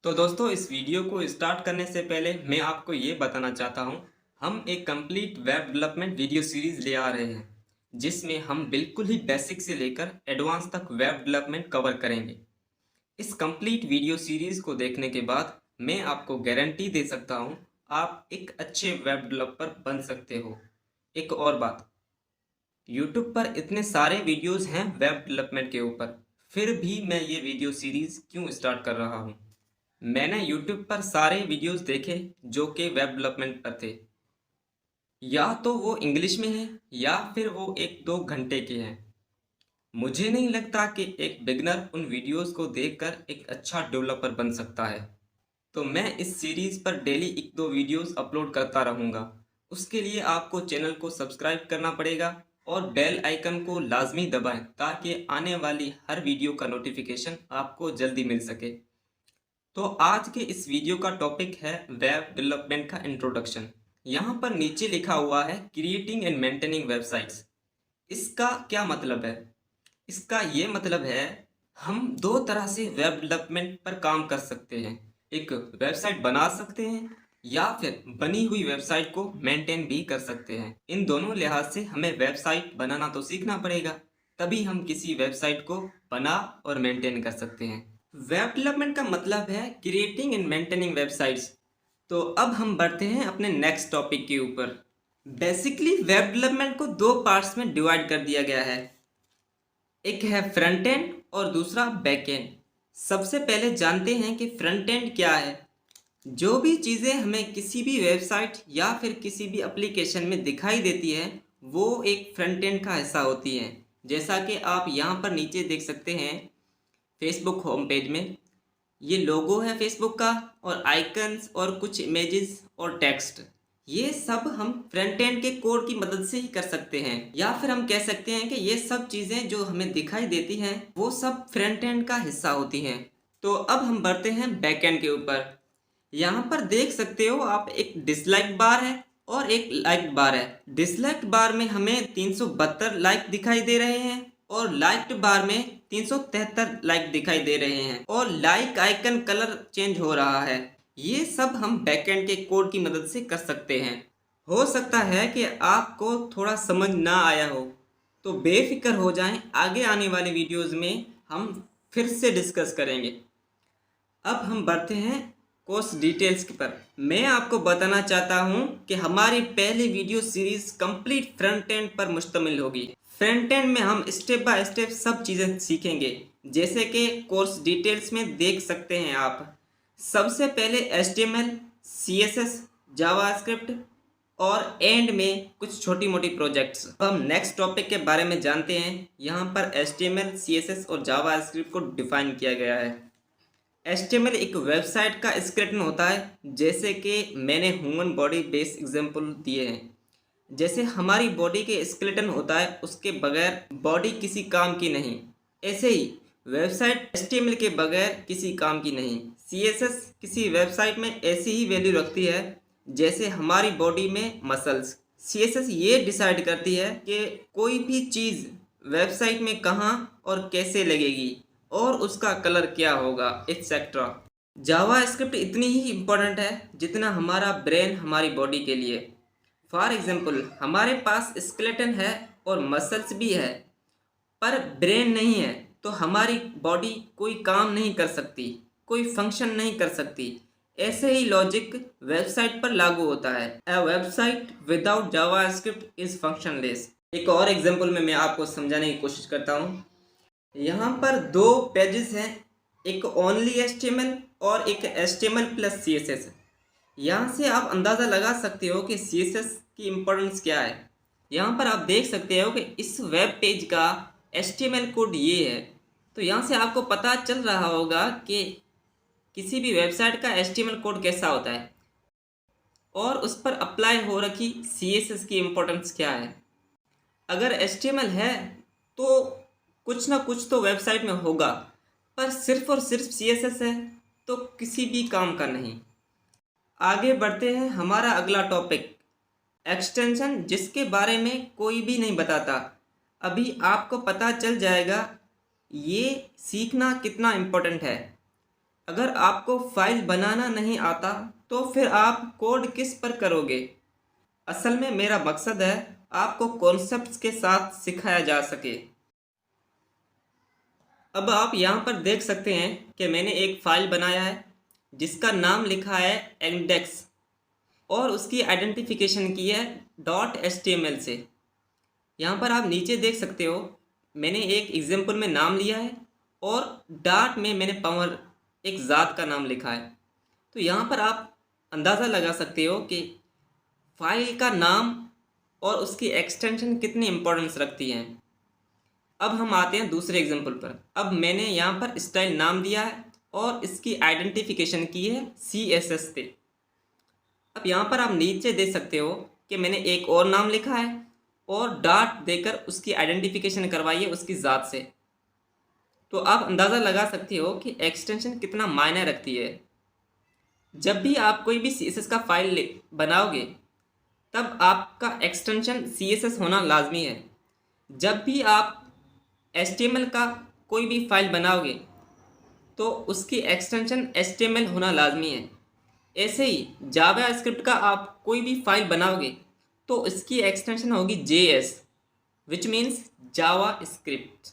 तो दोस्तों इस वीडियो को स्टार्ट करने से पहले मैं आपको ये बताना चाहता हूँ। हम एक complete web development video series ले आ रहे हैं जिसमें हम बिल्कुल ही बेसिक से लेकर एडवांस तक वेब डेवलपमेंट कवर करेंगे। इस कंप्लीट वीडियो सीरीज को देखने के बाद मैं आपको गारंटी दे सकता हूँ आप एक अच्छे वेब डेवलपर बन सकते हो। एक और बात, यूट्यूब पर इतने सारे वीडियोस हैं वेब डेवलपमेंट के ऊपर, फिर भी मैं ये वीडियो सीरीज क्यों स्टार्ट कर रहा हूँ। मैंने यूट्यूब पर सारे वीडियोस देखे जो कि वेब डेवलपमेंट पर थे, या तो वो इंग्लिश में है या फिर वो 1-2 घंटे के हैं। मुझे नहीं लगता कि एक बिगनर उन वीडियोस को देखकर एक अच्छा डेवलपर बन सकता है। तो मैं इस सीरीज पर डेली 1-2 वीडियोस अपलोड करता रहूँगा। उसके लिए आपको चैनल को सब्सक्राइब करना पड़ेगा और बेल आइकन को लाजमी दबाएं ताकि आने वाली हर वीडियो का नोटिफिकेशन आपको जल्दी मिल सके। तो आज के इस वीडियो का टॉपिक है वेब डेवलपमेंट का इंट्रोडक्शन। यहाँ पर नीचे लिखा हुआ है क्रिएटिंग एंड मेंटेनिंग वेबसाइट्स। इसका क्या मतलब है? इसका ये मतलब है हम दो तरह से वेब डेवलपमेंट पर काम कर सकते हैं। एक वेबसाइट बना सकते हैं या फिर बनी हुई वेबसाइट को मेंटेन भी कर सकते हैं। इन दोनों लिहाज से हमें वेबसाइट बनाना तो सीखना पड़ेगा, तभी हम किसी वेबसाइट को बना और मेंटेन कर सकते हैं। वेब डेवलपमेंट का मतलब है क्रिएटिंग एंड मेंटेनिंग वेबसाइट्स। तो अब हम बढ़ते हैं अपने नेक्स्ट टॉपिक के ऊपर। बेसिकली वेब डेवलपमेंट को दो पार्ट्स में डिवाइड कर दिया गया है, एक है फ्रंट एंड और दूसरा बैक एंड। सबसे पहले जानते हैं कि फ्रंट एंड क्या है। जो भी चीज़ें हमें किसी भी वेबसाइट या फिर किसी भी एप्लीकेशन में दिखाई देती है वो एक फ्रंट एंड का हिस्सा होती है। जैसा कि आप यहाँ पर नीचे देख सकते हैं फेसबुक होम पेज में, ये लोगो है फेसबुक का और आइकन्स और कुछ इमेजेस और टेक्स्ट। ये सब हम फ्रंट एंड के कोड की मदद से ही कर सकते हैं, या फिर हम कह सकते हैं कि ये सब चीज़ें जो हमें दिखाई देती हैं वो सब फ्रंट एंड का हिस्सा होती हैं। तो अब हम बढ़ते हैं बैक एंड के ऊपर। यहाँ पर देख सकते हो आप, एक डिसलाइक बार है और एक लाइक बार है। डिसलाइक बार में हमें 372 लाइक दिखाई दे रहे हैं और लाइक्ड बार में 373 लाइक दिखाई दे रहे हैं और लाइक आइकन कलर चेंज हो रहा है। ये सब हम बैकएंड के कोड की मदद से कर सकते हैं। हो सकता है कि आपको थोड़ा समझ ना आया हो, तो बेफिक्र हो जाएं, आगे आने वाले वीडियोस में हम फिर से डिस्कस करेंगे। अब हम बढ़ते हैं कोर्स डिटेल्स पर। मैं आपको बताना चाहता हूं कि हमारी पहली video series complete front end पर मुश्तमिल होगी। फ्रंट एंड में हम स्टेप बाय स्टेप सब चीज़ें सीखेंगे, जैसे कि कोर्स डिटेल्स में देख सकते हैं आप। सबसे पहले HTML, CSS, जावास्क्रिप्ट और एंड में कुछ छोटी मोटी प्रोजेक्ट्स। अब हम नेक्स्ट टॉपिक के बारे में जानते हैं। यहाँ पर HTML, CSS और जावास्क्रिप्ट को डिफाइन किया गया है। HTML एक वेबसाइट का स्केलेटन होता है, जैसे कि मैंने ह्यूमन बॉडी बेस एग्जांपल दिए हैं। जैसे हमारी बॉडी के स्केलेटन होता है, उसके बगैर बॉडी किसी काम की नहीं, ऐसे ही वेबसाइट HTML के बगैर किसी काम की नहीं। CSS किसी वेबसाइट में ऐसी ही वैल्यू रखती है जैसे हमारी बॉडी में मसल्स। CSS ये डिसाइड करती है कि कोई भी चीज़ वेबसाइट में कहाँ और कैसे लगेगी और उसका कलर क्या होगा, एक्सेट्रा। जावास्क्रिप्ट इतनी ही इम्पोर्टेंट है जितना हमारा ब्रेन हमारी बॉडी के लिए। फॉर एग्जाम्पल, हमारे पास स्केलेटन है और मसल्स भी है पर ब्रेन नहीं है, तो हमारी बॉडी कोई काम नहीं कर सकती, कोई फंक्शन नहीं कर सकती। ऐसे ही लॉजिक वेबसाइट पर लागू होता है। A website without JavaScript is functionless. एक और एग्जाम्पल में मैं आपको समझाने की कोशिश करता हूँ। यहाँ पर दो पेजेस हैं, एक ओनली HTML और एक HTML प्लस CSS। यहाँ से आप अंदाज़ा लगा सकते हो कि CSS की इम्पोर्टेंस क्या है। यहाँ पर आप देख सकते हो कि इस वेब पेज का HTML कोड ये है, तो यहाँ से आपको पता चल रहा होगा कि किसी भी वेबसाइट का HTML कोड कैसा होता है और उस पर अप्लाई हो रखी CSS की इम्पोर्टेंस क्या है। अगर HTML है तो कुछ ना कुछ तो वेबसाइट में होगा, पर सिर्फ और सिर्फ CSS है तो किसी भी काम का नहीं। आगे बढ़ते हैं। हमारा अगला टॉपिक एक्सटेंशन, जिसके बारे में कोई भी नहीं बताता। अभी आपको पता चल जाएगा ये सीखना कितना इम्पोर्टेंट है। अगर आपको फाइल बनाना नहीं आता तो फिर आप कोड किस पर करोगे? असल में मेरा मकसद है आपको कॉन्सेप्ट्स के साथ सिखाया जा सके। अब आप यहाँ पर देख सकते हैं कि मैंने एक फ़ाइल बनाया है जिसका नाम लिखा है इंडेक्स और उसकी आइडेंटिफिकेशन की है .html से। यहाँ पर आप नीचे देख सकते हो मैंने एक एग्जाम्पल में नाम लिया है और डॉट में मैंने पावर एक ज़ात का नाम लिखा है। तो यहाँ पर आप अंदाज़ा लगा सकते हो कि फाइल का नाम और उसकी एक्सटेंशन कितनी इम्पोर्टेंस रखती है। अब हम आते हैं दूसरे एग्जाम्पल पर। अब मैंने यहाँ पर स्टाइल नाम दिया है और इसकी आइडेंटिफिकेशन की है CSS से। अब यहाँ पर आप नीचे देख सकते हो कि मैंने एक और नाम लिखा है और डॉट देकर उसकी आइडेंटिफिकेशन करवाई है उसकी ज़ात से। तो आप अंदाज़ा लगा सकते हो कि एक्सटेंशन कितना मायने रखती है। जब भी आप कोई भी CSS का फाइल बनाओगे तब आपका एक्सटेंशन CSS होना लाजमी है। जब भी आप HTML का कोई भी फाइल बनाओगे तो उसकी एक्सटेंशन HTML होना लाजमी है। ऐसे ही जावा स्क्रिप्ट का आप कोई भी फाइल बनाओगे तो इसकी एक्सटेंशन होगी JS which means Java script.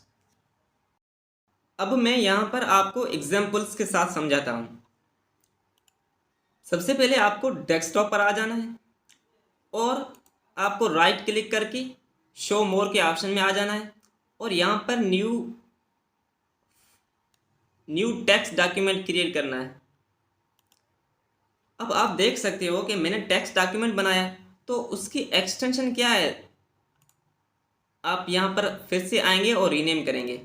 अब मैं यहाँ पर आपको एग्जाम्पल्स के साथ समझाता हूँ। सबसे पहले आपको डेस्कटॉप पर आ जाना है और आपको राइट क्लिक करके शो मोर के ऑप्शन में आ जाना है और यहाँ पर न्यू टेक्स्ट डॉक्यूमेंट क्रिएट करना है। अब आप देख सकते हो कि मैंने टेक्स्ट डॉक्यूमेंट बनाया तो उसकी एक्सटेंशन क्या है। आप यहाँ पर फिर से आएंगे और रीनेम करेंगे।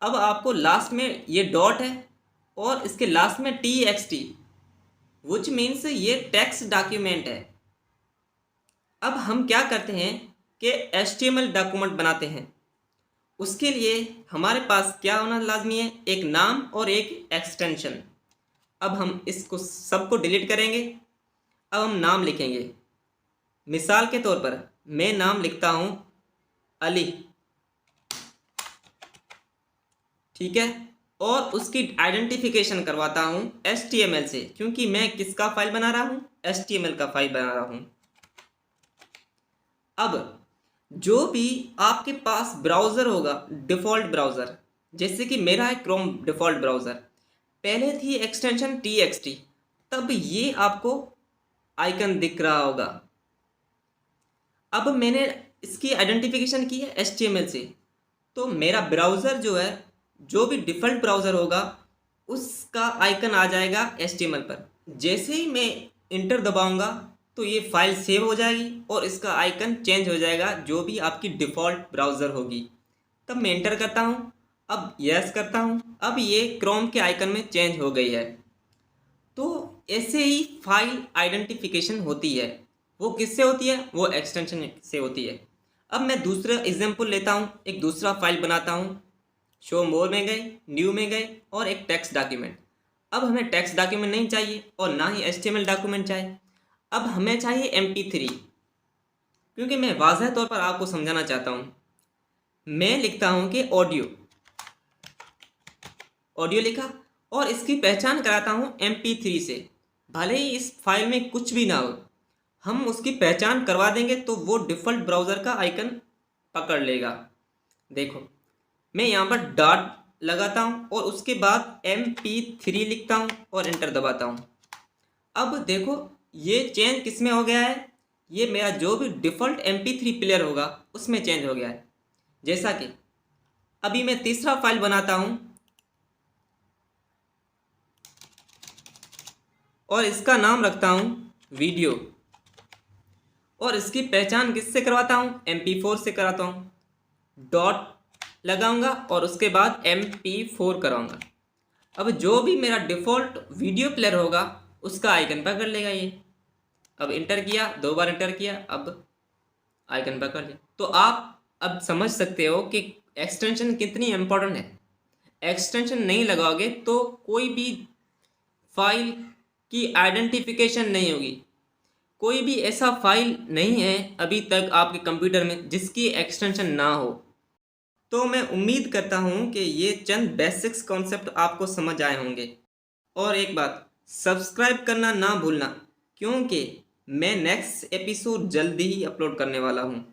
अब आपको लास्ट में ये डॉट है और इसके लास्ट में TXT विच मीन्स ये टेक्स्ट डॉक्यूमेंट है। अब हम क्या करते हैं कि HTML डॉक्यूमेंट बनाते हैं। उसके लिए हमारे पास क्या होना लाजमी है, एक नाम और एक एक्सटेंशन। अब हम इसको सबको डिलीट करेंगे। अब हम नाम लिखेंगे। मिसाल के तौर पर मैं नाम लिखता हूँ अली, ठीक है, और उसकी आइडेंटिफिकेशन करवाता हूँ HTML से, क्योंकि मैं किसका फाइल बना रहा हूँ, HTML का फाइल बना रहा हूँ। अब जो भी आपके पास ब्राउज़र होगा, डिफ़ॉल्ट ब्राउज़र, जैसे कि मेरा है क्रोम डिफ़ॉल्ट ब्राउज़र, पहले थी एक्सटेंशन TXT, तब ये आपको आइकन दिख रहा होगा। अब मैंने इसकी आइडेंटिफिकेशन की है HTML से, तो मेरा ब्राउज़र जो है, जो भी डिफ़ॉल्ट ब्राउज़र होगा उसका आइकन आ जाएगा HTML पर। जैसे ही मैं इंटर दबाऊंगा तो ये फाइल सेव हो जाएगी और इसका आइकन चेंज हो जाएगा जो भी आपकी डिफ़ॉल्ट ब्राउज़र होगी। तब मैं इंटर करता हूँ, अब यस करता हूँ, अब ये क्रोम के आइकन में चेंज हो गई है। तो ऐसे ही फाइल आइडेंटिफिकेशन होती है। वो किससे होती है, वो एक्सटेंशन से होती है। अब मैं दूसरा एग्जाम्पल लेता हूँ, एक दूसरा फाइल बनाता हूँ। शो मोर में गए, न्यू में गए और एक टेक्स्ट डॉक्यूमेंट। अब हमें टेक्स्ट डॉक्यूमेंट नहीं चाहिए और ना ही HTML डॉक्यूमेंट चाहिए। अब हमें चाहिए MP3, क्योंकि मैं वाज़ह तौर पर आपको समझाना चाहता हूँ। मैं लिखता हूँ कि ऑडियो लिखा और इसकी पहचान कराता हूँ MP3 से। भले ही इस फाइल में कुछ भी ना हो, हम उसकी पहचान करवा देंगे तो वो डिफ़ॉल्ट ब्राउज़र का आइकन पकड़ लेगा। देखो मैं यहाँ पर डॉट लगाता हूँ और उसके बाद MP3 लिखता हूँ और इंटर दबाता हूँ। अब देखो ये चेंज किस में हो गया है, ये मेरा जो भी डिफ़ॉल्ट MP3 प्लेयर होगा उसमें चेंज हो गया है। जैसा कि अभी मैं तीसरा फाइल बनाता हूँ और इसका नाम रखता हूँ वीडियो और इसकी पहचान किससे करवाता हूँ, MP4 से कराता हूँ। डॉट लगाऊंगा और उसके बाद MP4 कराऊंगा। अब जो भी मेरा डिफ़ॉल्ट वीडियो प्लेयर होगा उसका आइकन पकड़ लेगा ये। अब इंटर किया, 2 बार इंटर किया, अब आइकन पकड़ लिया। तो आप अब समझ सकते हो कि एक्सटेंशन कितनी इम्पोर्टेंट है। एक्सटेंशन नहीं लगाओगे तो कोई भी फाइल की आइडेंटिफिकेशन नहीं होगी। कोई भी ऐसा फाइल नहीं है अभी तक आपके कंप्यूटर में जिसकी एक्सटेंशन ना हो। तो मैं उम्मीद करता हूँ कि ये चंद बेसिक्स कॉन्सेप्ट आपको समझ आए होंगे। और एक बात, सब्सक्राइब करना ना भूलना, क्योंकि मैं नेक्स्ट एपिसोड जल्दी ही अपलोड करने वाला हूँ।